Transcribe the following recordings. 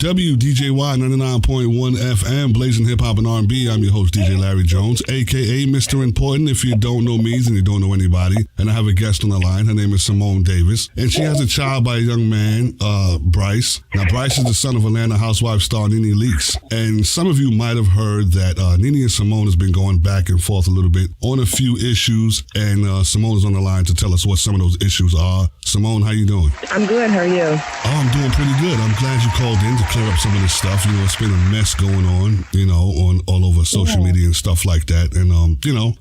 WDJY 99.1 FM, Blazing Hip Hop and R&B. I'm your host, DJ Larry Jones, a.k.a. Mr. Important. If you don't know me, then you don't know anybody. And I have a guest on the line. Her name is Symone Davis. And she has a child by a young man, Bryce. Now, Bryce is the son of Atlanta housewife star NENE Leakes. And some of you might have heard that NENE and Symone has been going back and forth a little bit on a few issues. And Symone is on the line to tell us what some of those issues are. Symone, how you doing? I'm good. How are you? Oh, I'm doing pretty good. I'm glad you called in to clear up some of this stuff. You know, it's been a mess going on, on all over social media and stuff like that. And,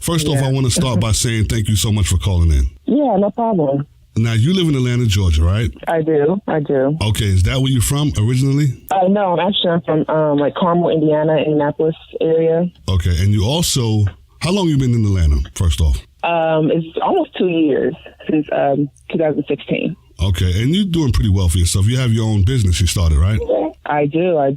first off, I want to start by saying thank you so much for calling in. Yeah, no problem. Now, you live in Atlanta, Georgia, right? I do. Okay, is that where you're from originally? No, I'm from Carmel, Indiana, Indianapolis area. Okay, and you also, how long you been in Atlanta, first off? It's almost 2 years, since 2016. Okay, and you're doing pretty well for yourself. You have your own business you started, right? I do. I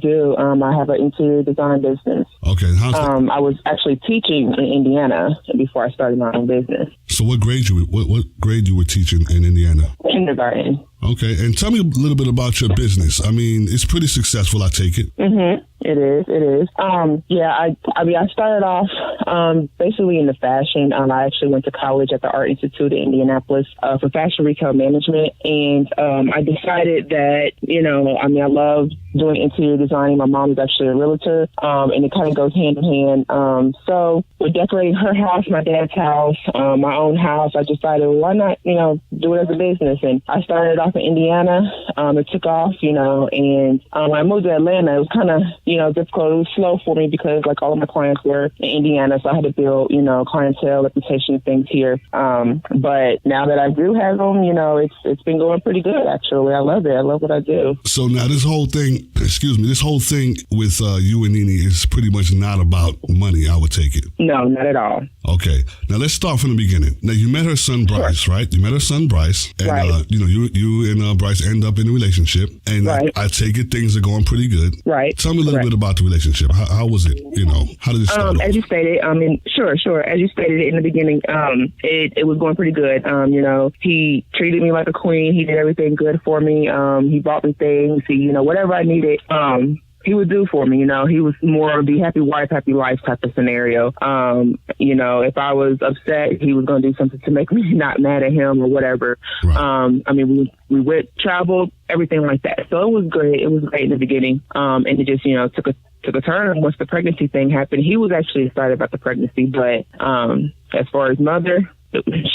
have an interior design business. Okay. How's that? I was actually teaching in Indiana before I started my own business. So what grade you were teaching in Indiana? Kindergarten. Okay, and tell me a little bit about your business. I mean, it's pretty successful, I take it. Mm-hmm. It is. I started off basically in the fashion. I actually went to college at the Art Institute in Indianapolis for fashion retail management, and I decided that, I love doing interior designing. My mom is actually a realtor, and it kind of goes hand in hand. So with decorating her house, my dad's house, my own house, I decided, well, why not, do it as a business? And I started off in Indiana. It took off, and when I moved to Atlanta, it was kind of, difficult. It was slow for me because all of my clients were in Indiana, so I had to build, clientele, reputation, things here. But now that I do have them, it's been going pretty good, actually. I love it. I love what I do. So now this whole thing with you and NENE is pretty much not about money, I would take it. No, not at all. Okay. Now let's start from the beginning. Now you met her son Bryce, sure. Right? You met her son Bryce, and right. You and Bryce end up in a relationship, and right. I take it things are going pretty good. Right. Tell me a little bit about the relationship. How was it? How did it start off? As you stated, sure. As you stated in the beginning, it was going pretty good. He treated me like a queen. He did everything good for me. He bought me things. He, whatever I needed. He would do for me, He was more of the happy wife, happy life type of scenario. If I was upset, he was going to do something to make me not mad at him or whatever. Right. We went, traveled, everything like that. So it was great. It was great in the beginning. And it just, took a turn once the pregnancy thing happened. He was actually excited about the pregnancy, but as far as mother,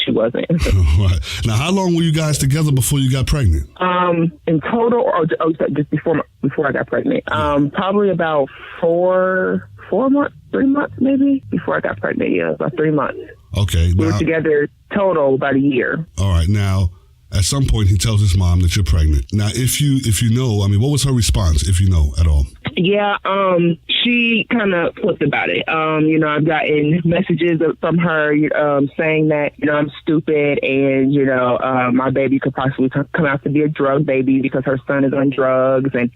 she wasn't. Right. Now, how long were you guys together before you got pregnant? In total, or just before I got pregnant? Probably about 3 months maybe, before I got pregnant. Yeah, about 3 months. Okay. We were together total about a year. All right. Now, at some point, he tells his mom that you're pregnant. Now, if you know, what was her response, if you know at all? Yeah, she kind of flipped about it. I've gotten messages from her saying that, I'm stupid and, my baby could possibly come out to be a drug baby because her son is on drugs. And,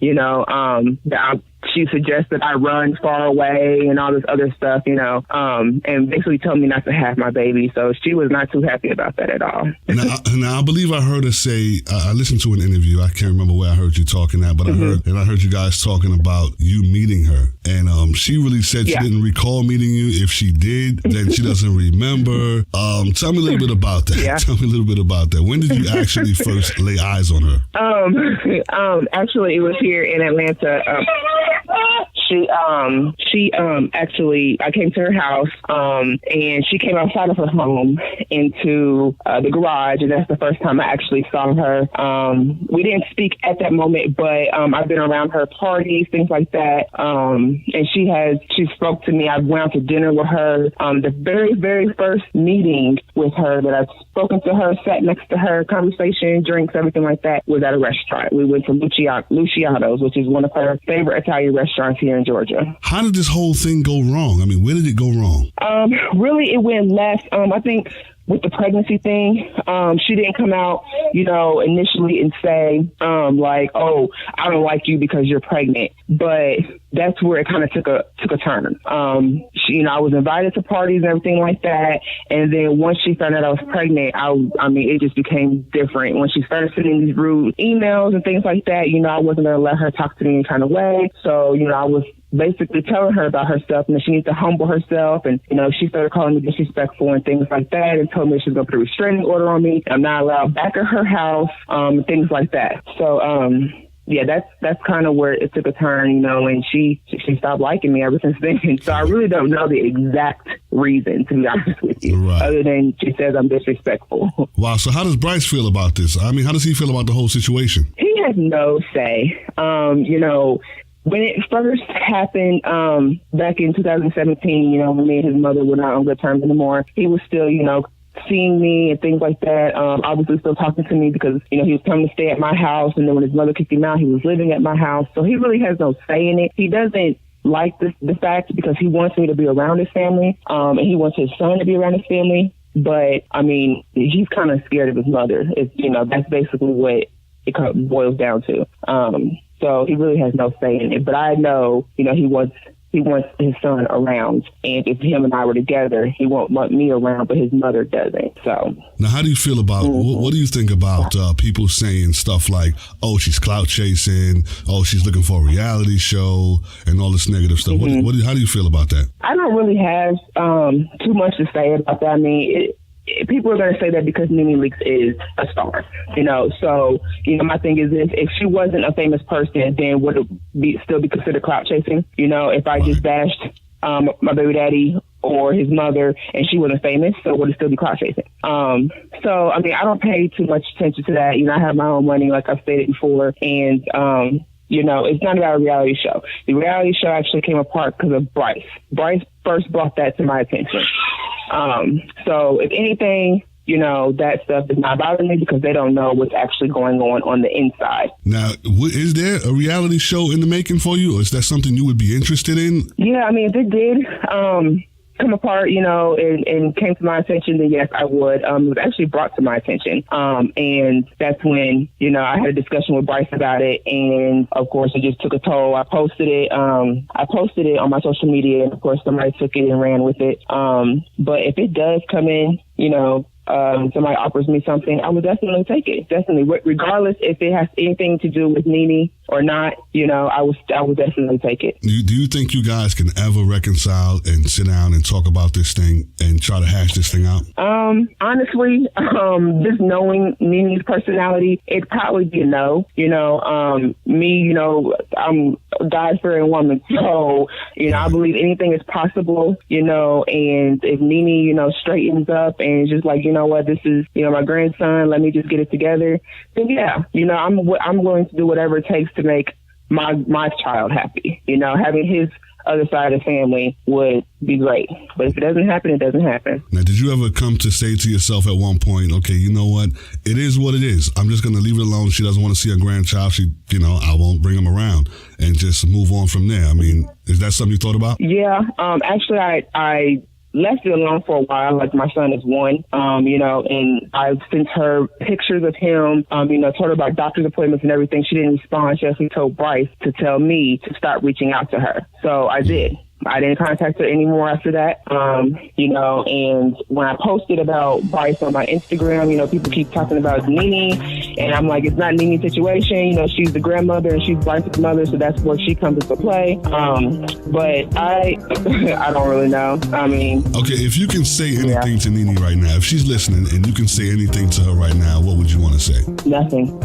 she suggests that I run far away and all this other stuff, and basically told me not to have my baby. So she was not too happy about that at all. Now I believe I heard her say, I listened to an interview. I can't remember where I heard you talking at, but mm-hmm. I heard you guys talking about you meeting her. And she really said she didn't recall meeting you. If she did, then she doesn't remember. Tell me a little bit about that. Yeah. Tell me a little bit about that. When did you actually first lay eyes on her? Actually, it was here in Atlanta. Actually, I came to her house, and she came outside of her home into the garage, and that's the first time I actually saw her. We didn't speak at that moment, but I've been around her parties, things like that, and she spoke to me. I went out to dinner with her. The very, very first meeting with her that I've spoken to her, sat next to her, conversation, drinks, everything like that, was at a restaurant. We went to Luciano's, which is one of her favorite Italian restaurants here in Georgia. How did this whole thing go wrong? Where did it go wrong? Really, it went left. I think with the pregnancy thing, she didn't come out, initially and say, oh, I don't like you because you're pregnant. But that's where it kind of took a turn. I was invited to parties and everything like that. And then once she found out I was pregnant, I mean, it just became different. When she started sending these rude emails and things like that, I wasn't going to let her talk to me any kind of way. So, I was basically telling her about herself and that she needs to humble herself. And, she started calling me disrespectful and things like that and told me she was going to put a restraining order on me. I'm not allowed back at her house, things like that. So, yeah, that's kind of where it took a turn, and she stopped liking me ever since then. So I really don't know the exact reason, to be honest with you, right, other than she says I'm disrespectful. Wow. So how does Bryce feel about this? I mean, how does he feel about the whole situation? He has no say. When it first happened back in 2017, when me and his mother were not on good terms anymore, he was still, seeing me and things like that, obviously still talking to me because, he was coming to stay at my house. And then when his mother kicked him out, he was living at my house. So he really has no say in it. He doesn't like the fact because he wants me to be around his family, and he wants his son to be around his family. But, I mean, he's kind of scared of his mother. It's, that's basically what it kind of boils down to. So he really has no say in it. But I know, he wants his son around. And if him and I were together, he won't want me around, but his mother doesn't. So now, how do you feel about, what do you think about people saying stuff like, oh, she's clout chasing, oh, she's looking for a reality show, and all this negative stuff? Mm-hmm. How do you feel about that? I don't really have too much to say about that. I mean, people are going to say that because NENE Leakes is a star, So, my thing is this: if she wasn't a famous person, then would it still be considered clout chasing? If I just bashed my baby daddy or his mother and she wasn't famous, so would it still be clout chasing? So, I mean, I don't pay too much attention to that. I have my own money, like I've stated before, and it's not about a reality show. The reality show actually came apart because of Bryce. Bryce first brought that to my attention. So if anything, that stuff does not bother me because they don't know what's actually going on the inside. Now, is there a reality show in the making for you, or is that something you would be interested in? Yeah, I mean, if it did come apart, and came to my attention, then yes, I would. It was actually brought to my attention. And that's when, I had a discussion with Bryce about it. And of course, it just took a toll. I posted it on my social media, and of course, somebody took it and ran with it. But if it does come in, somebody offers me something, I would definitely take it. Definitely. Regardless if it has anything to do with NENE or not, I would definitely take it. Do you think you guys can ever reconcile and sit down and talk about this thing and try to hash this thing out? Honestly, just knowing NENE's personality, it'd probably be a no. Me, I'm a God-fearing woman, so, I believe anything is possible, and if NENE, straightens up and just like, what, this is, my grandson, let me just get it together, then yeah, I'm willing to do whatever it takes to make my child happy. Having his other side of the family would be great. But if it doesn't happen, it doesn't happen. Now, did you ever come to say to yourself at one point, okay, you know what? It is what it is. I'm just going to leave it alone. She doesn't want to see her grandchild. I won't bring him around and just move on from there. I mean, is that something you thought about? Yeah. Actually, I left it alone for a while. Like, my son is 1, and I sent her pictures of him, told her about doctor's appointments and everything. She didn't respond. She actually told Bryce to tell me to start reaching out to her. So I did. I didn't contact her anymore after that. And when I posted about Bryce on my Instagram, people keep talking about NENE, and I'm like, it's not NENE's situation. She's the grandmother and she's Bryce's mother, so that's where she comes into play. But I don't really know. I mean, okay, if you can say anything to NENE right now, if she's listening and you can say anything to her right now, what would you want to say? Nothing.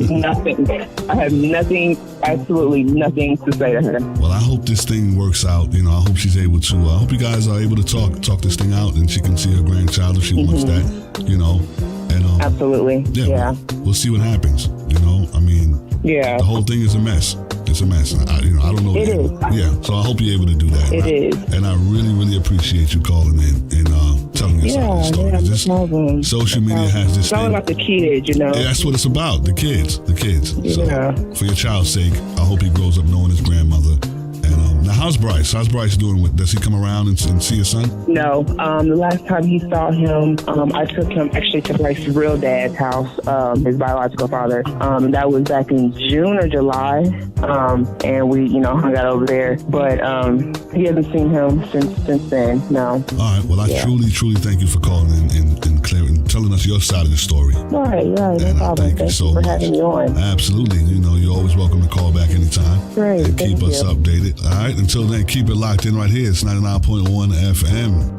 Nothing. I have nothing, absolutely nothing to say to her. Well, I hope this thing works out. I hope she's able to. I hope you guys are able to talk this thing out, and she can see her grandchild if she wants that. And absolutely. Yeah. We'll see what happens. I mean, the whole thing is a mess. It's a mess. I don't know. It is. Yeah. So I hope you're able to do that. It is. And I really, really appreciate you calling in and telling us all this story. Yeah, social media has this. It's all about the kids, Yeah, that's what it's about. The kids. Yeah. So for your child's sake, I hope he grows up knowing his grandmother. And now, How's Bryce? How's Bryce doing? Does he come around and see his son? No. The last time he saw him, I took him actually to Bryce's real dad's house, his biological father. That was back in June or July. And we, hung out over there. But he hasn't seen him since then. No. All right. Well, I truly thank you for calling and clearing, telling us your side of the story. Right. No And problem. thank you so for much. having me on. Absolutely. You're always welcome to call back anytime. Great. And keep Thank us you. updated. All right. Until then, keep it locked in right here. It's 99.1 FM.